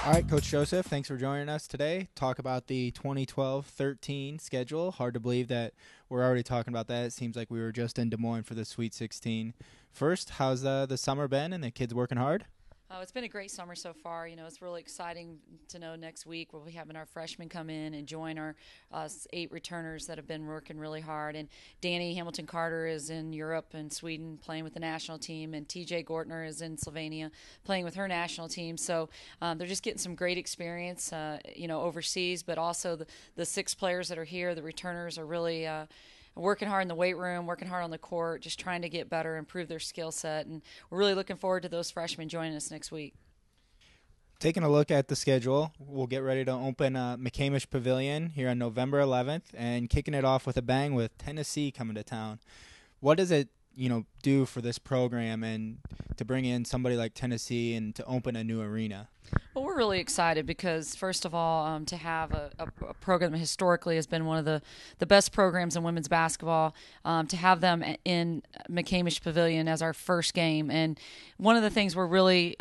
All right, Coach Joseph, thanks for joining us today. Talk about the 2012-13 schedule. Hard to believe that we're already talking about that. It seems like we were just in Des Moines for the Sweet 16. First, how's the summer been and the kids working hard? It's been a great summer so far. It's really exciting to know next week we'll be having our freshmen come in and join our 8 returners that have been working really hard. And Danny Hamilton-Carter is in Europe and Sweden playing with the national team, and TJ Gortner is in Slovenia playing with her national team. So they're just getting some great experience, overseas, but also the 6 players that are here, the returners, are really working hard in the weight room, working hard on the court, just trying to get better, improve their skill set. And we're really looking forward to those freshmen joining us next week. Taking a look at the schedule, we'll get ready to open McCamish Pavilion here on November 11th and kicking it off with a bang with Tennessee coming to town. What does it do for this program and to bring in somebody like Tennessee and to open a new arena? Well, we're really excited because, first of all, to have a program that historically has been one of the best programs in women's basketball, to have them in McCamish Pavilion as our first game. And one of the things we're really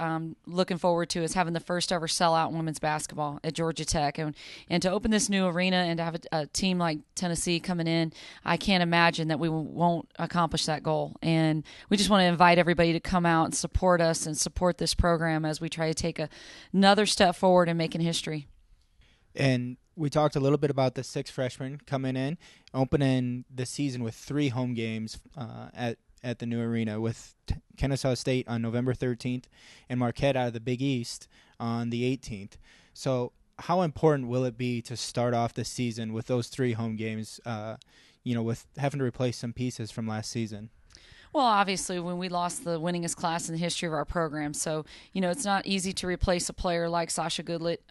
looking forward to is having the first ever sellout in women's basketball at Georgia Tech. And to open this new arena and to have a team like Tennessee coming in, I can't imagine that we won't accomplish that goal. And we just want to invite everybody to come out and support us and support this program as we try to take another step forward in making history. And we talked a little bit about the 6 freshmen coming in, opening the season with 3 home games at the new arena, with Kennesaw State on November 13th and Marquette out of the Big East on the 18th. So how important will it be to start off the season with those 3 home games, with having to replace some pieces from last season? Well, obviously, when we lost the winningest class in the history of our program, so it's not easy to replace a player like Sasha Goodlett,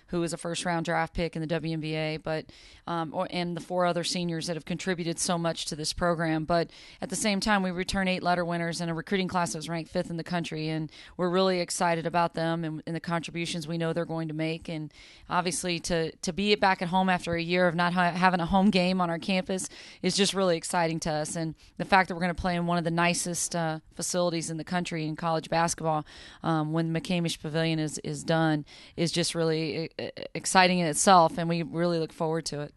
who was a first-round draft pick in the WNBA, and the 4 other seniors that have contributed so much to this program. But at the same time, we return 8 letter winners and a recruiting class that was ranked 5th in the country, and we're really excited about them and the contributions we know they're going to make. And obviously, to be back at home after a year of not having a home game on our campus is just really exciting to us. And the fact that we're going to play in one of the nicest facilities in the country in college basketball when McCamish Pavilion is done is just really exciting in itself, and we really look forward to it.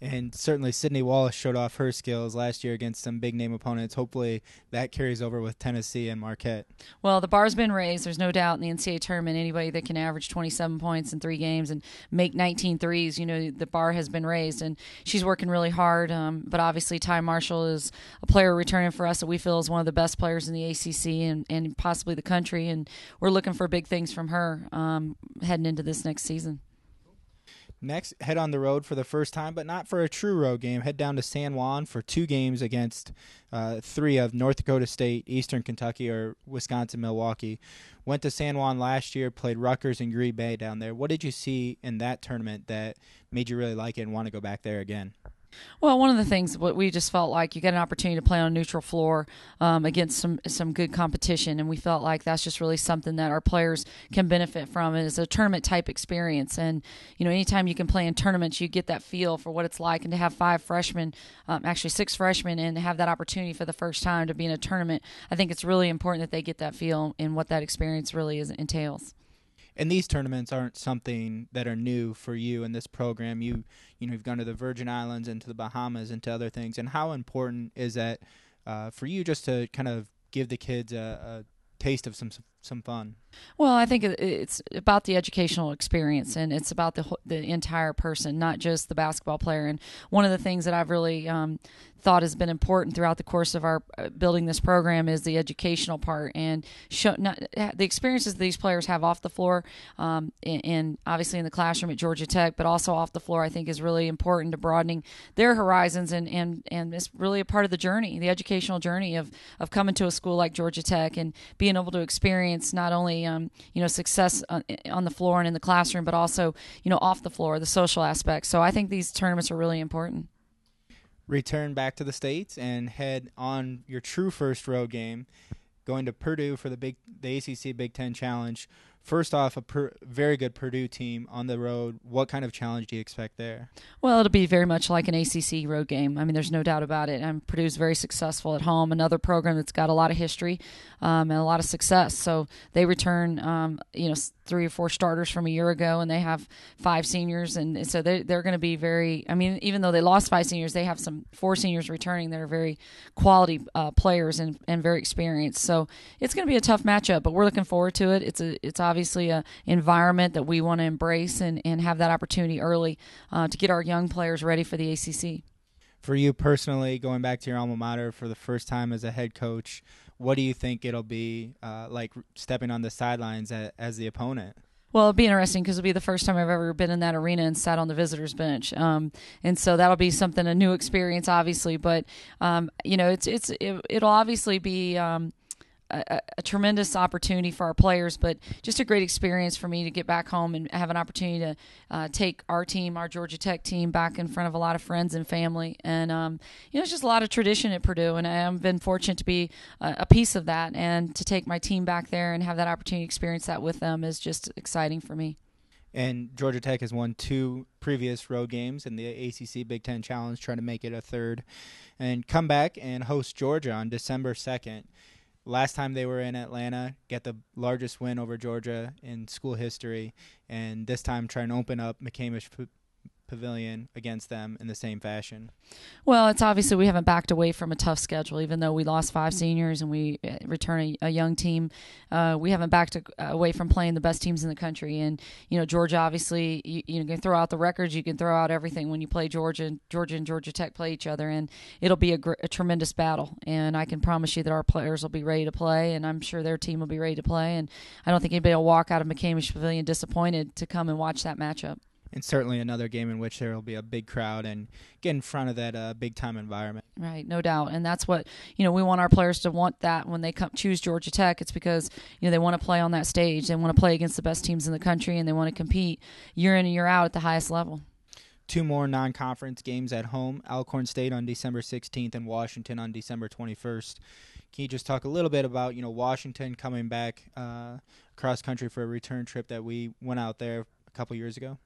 And certainly Sydney Wallace showed off her skills last year against some big-name opponents. Hopefully that carries over with Tennessee and Marquette. Well, the bar's been raised. There's no doubt in the NCAA tournament, anybody that can average 27 points in 3 games and make 19 threes, the bar has been raised. And she's working really hard. But obviously Ty Marshall is a player returning for us that we feel is one of the best players in the ACC and possibly the country. And we're looking for big things from her heading into this next season. Next, head on the road for the first time, but not for a true road game. Head down to San Juan for 2 games against 3 of North Dakota State, Eastern Kentucky, or Wisconsin, Milwaukee. Went to San Juan last year, played Rutgers and Green Bay down there. What did you see in that tournament that made you really like it and want to go back there again? Well, one of the things what we just felt like you get an opportunity to play on a neutral floor against some good competition, and we felt like that's just really something that our players can benefit from. It's a tournament type experience, and anytime you can play in tournaments, you get that feel for what it's like. And to have 5 freshmen, actually 6 freshmen, and have that opportunity for the first time to be in a tournament, I think it's really important that they get that feel and what that experience really entails. And these tournaments aren't something that are new for you in this program. You've gone to the Virgin Islands and to the Bahamas and to other things. And how important is that for you just to kind of give the kids a taste of some fun? Well, I think it's about the educational experience, and it's about the entire person, not just the basketball player. And one of the things that I've really thought has been important throughout the course of our building this program is the educational part and the experiences these players have off the floor, and obviously in the classroom at Georgia Tech, but also off the floor. I think is really important to broadening their horizons, and it's really a part of the journey, the educational journey of coming to a school like Georgia Tech and being able to experience not only success on the floor and in the classroom, but also off the floor, the social aspects. So I think these tournaments are really important. Return back to the States and head on your true first road game, going to Purdue for the ACC Big Ten Challenge First off, very good Purdue team on the road. What kind of challenge do you expect there? Well, it'll be very much like an ACC road game. I mean, there's no doubt about it. And Purdue's very successful at home, another program that's got a lot of history and a lot of success. So they return, 3 or 4 starters from a year ago, and they have 5 seniors. And so they're going to be even though they lost 5 seniors, they have 4 seniors returning that are very quality players and very experienced. So it's going to be a tough matchup, but we're looking forward to it. It's obviously an environment that we want to embrace and have that opportunity early to get our young players ready for the ACC. For you personally, going back to your alma mater for the first time as a head coach, what do you think it'll be like stepping on the sidelines as the opponent? Well, it'll be interesting because it'll be the first time I've ever been in that arena and sat on the visitors' bench, and so that'll be a new experience, obviously. But it'll obviously be a tremendous opportunity for our players, but just a great experience for me to get back home and have an opportunity to take our team, our Georgia Tech team, back in front of a lot of friends and family. And, it's just a lot of tradition at Purdue, and I've been fortunate to be a piece of that, and to take my team back there and have that opportunity to experience that with them is just exciting for me. And Georgia Tech has won 2 previous road games in the ACC Big Ten Challenge, trying to make it a third, and come back and host Georgia on December 2nd. Last time they were in Atlanta, get the largest win over Georgia in school history, and this time try and open up McCamish Pavilion against them in the same fashion. Well, it's obviously we haven't backed away from a tough schedule, even though we lost 5 seniors and we return a young team. We haven't backed away from playing the best teams in the country. And, Georgia, obviously, you can throw out the records, you can throw out everything when you play Georgia and Georgia Tech play each other, and it'll be a tremendous battle. And I can promise you that our players will be ready to play, and I'm sure their team will be ready to play. And I don't think anybody will walk out of McCamish Pavilion disappointed to come and watch that matchup. And certainly another game in which there will be a big crowd and get in front of that big-time environment. Right, no doubt. And that's what, we want our players to want that when they choose Georgia Tech. It's because, they want to play on that stage. They want to play against the best teams in the country, and they want to compete year in and year out at the highest level. 2 more non-conference games at home, Alcorn State on December 16th and Washington on December 21st. Can you just talk a little bit about, Washington coming back cross country for a return trip that we went out there a couple years ago?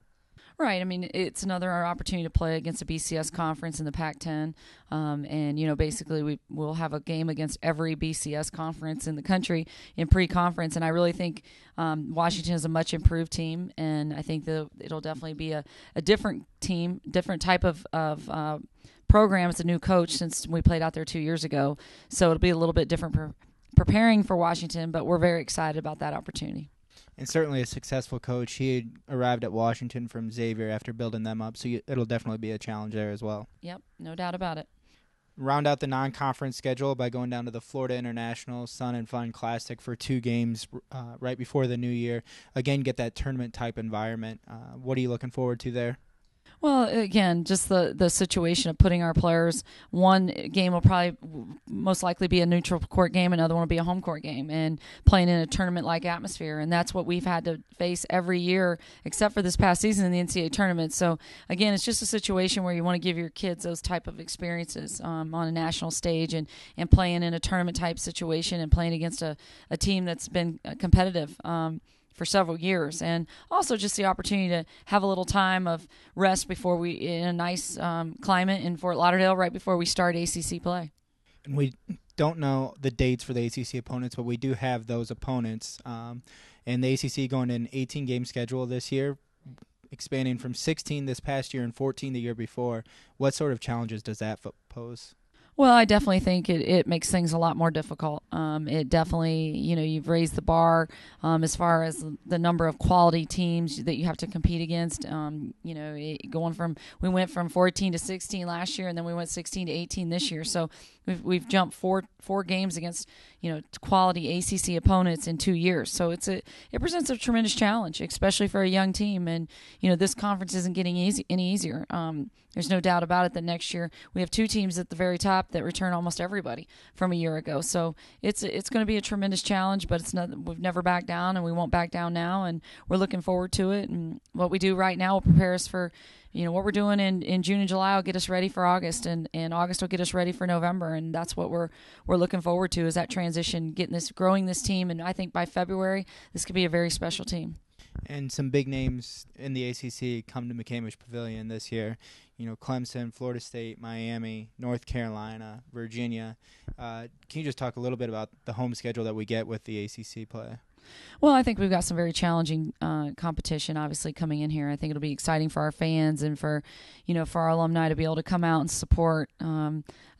Right. I mean, it's another opportunity to play against a BCS conference in the Pac-10. And, basically we'll have a game against every BCS conference in the country in pre-conference. And I really think Washington is a much improved team. And I think that it'll definitely be a different team, different type of program. It's a new coach since we played out there 2 years ago. So it'll be a little bit different preparing for Washington, but we're very excited about that opportunity. And certainly a successful coach. He had arrived at Washington from Xavier after building them up, so it'll definitely be a challenge there as well. Yep, no doubt about it. Round out the non-conference schedule by going down to the Florida International Sun and Fun Classic for 2 games right before the new year. Again, get that tournament-type environment. What are you looking forward to there? Well, again, just the situation of putting our players, one game will probably most likely be a neutral court game, another one will be a home court game, and playing in a tournament-like atmosphere. And that's what we've had to face every year, except for this past season in the NCAA tournament. So, again, it's just a situation where you want to give your kids those type of experiences on a national stage and playing in a tournament-type situation and playing against a team that's been competitive for several years, and also just the opportunity to have a little time of rest before we, in a nice climate in Fort Lauderdale, right before we start ACC play. And we don't know the dates for the ACC opponents, but we do have those opponents. And the ACC going to an 18-game schedule this year, expanding from 16 this past year and 14 the year before. What sort of challenges does that pose? Well, I definitely think it makes things a lot more difficult. It definitely, you've raised the bar as far as the number of quality teams that you have to compete against. We went from 14 to 16 last year, and then we went 16 to 18 this year. So we've jumped four games against quality ACC opponents in 2 years. So it presents a tremendous challenge, especially for a young team. And this conference isn't getting any easier. There's no doubt about it that next year we have 2 teams at the very top that return almost everybody from a year ago. So it's going to be a tremendous challenge, but we've never backed down, and we won't back down now. And we're looking forward to it. And what we do right now will prepare us for what we're doing in June and July will get us ready for August, and August will get us ready for November, and that's what we're looking forward to, is that transition, growing this team, and I think by February this could be a very special team. And some big names in the ACC come to McCamish Pavilion this year. Clemson, Florida State, Miami, North Carolina, Virginia. Can you just talk a little bit about the home schedule that we get with the ACC play? Well, I think we've got some very challenging competition, obviously, coming in here. I think it'll be exciting for our fans and for our alumni to be able to come out and support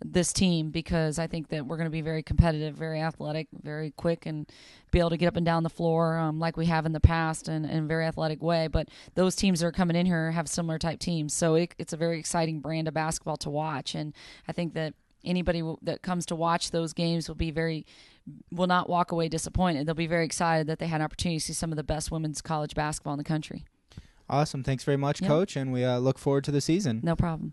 this team, because I think that we're going to be very competitive, very athletic, very quick, and be able to get up and down the floor like we have in the past in a very athletic way. But those teams that are coming in here have similar type teams. So it's a very exciting brand of basketball to watch. And I think that anybody that comes to watch those games will not walk away disappointed. They'll be very excited that they had an opportunity to see some of the best women's college basketball in the country. Awesome. Thanks very much, Coach, and we look forward to the season. No problem.